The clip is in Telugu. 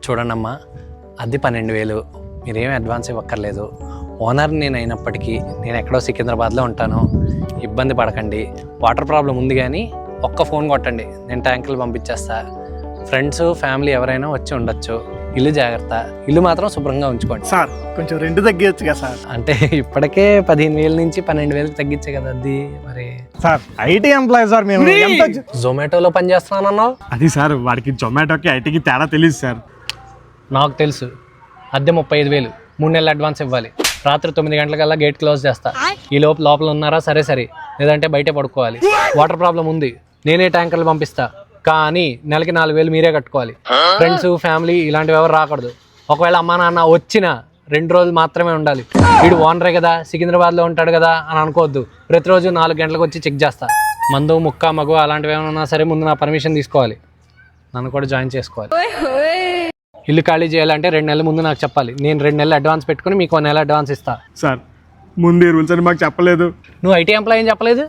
చూడండమ్మా, అది 12,000. మీరేం అడ్వాన్స్ ఇవ్వక్కర్లేదు. ఓనర్ నేను అయినప్పటికీ నేను ఎక్కడో సికింద్రాబాద్లో ఉంటాను. ఇబ్బంది పడకండి. వాటర్ ప్రాబ్లం ఉంది కానీ ఒక్క ఫోన్ కొట్టండి, నేను ట్యాంకులు పంపించేస్తా. ఫ్రెండ్స్ ఫ్యామిలీ ఎవరైనా వచ్చి ఉండొచ్చు. ఇల్లు జాగ్రత్త, ఇల్లు మాత్రం శుభ్రంగా ఉంచుకోండి. సార్ కొంచెం రెంట్ తగ్గించచ్చు కదా సార్? అంటే ఇప్పటికే 15,000 నుంచి 12,000 తగ్గించే కదా అది. మరి సార్ ఐటీ ఎంప్లాయీ సార్ మేము. జొమాటోలో పనిచేస్తున్నానన్నావు. అది సార్ వాడికి జొమాటోకి ఐటీకి తేడా తెలియదు సార్. నాకు తెలుసు. అద్దె 35,000, 3 నెలలు అడ్వాన్స్ ఇవ్వాలి. రాత్రి 9 గంటలకల్లా గేట్ క్లోజ్ చేస్తా. ఈ లోపల ఉన్నారా సరే, లేదంటే బయటే పడుకోవాలి. వాటర్ ప్రాబ్లం ఉంది, నేనే ట్యాంకర్లు పంపిస్తా. కానీ నెలకి 4,000 మీరే కట్టుకోవాలి. ఫ్రెండ్స్ ఫ్యామిలీ ఇలాంటివి ఎవరు రాకూడదు. ఒకవేళ అమ్మా నాన్న వచ్చినా 2 రోజులు మాత్రమే ఉండాలి. వీడు ఓనరే కదా, సికింద్రాబాద్లో ఉంటాడు కదా అని అనుకోవద్దు. ప్రతిరోజు 4 గంటలకు వచ్చి చెక్ చేస్తా. మందు ముక్క మగు అలాంటివి ఏమైనా ఉన్నా సరే ముందు నా పర్మిషన్ తీసుకోవాలి. నన్ను కూడా జాయిన్ చేసుకోవాలి. ఇల్లు ఖాళీ చేయాలంటే 2 నెలల ముందు నాకు చెప్పాలి. నేను 2 నెలలు అడ్వాన్స్ పెట్టుకుని మీకు 1 నెల అడ్వాన్స్ ఇస్తా. సార్ ముందు రూల్స్ అని మాకు చెప్పలేదు. నువ్వు ఐటీ ఎంప్లాయీ అని చెప్పలేదు.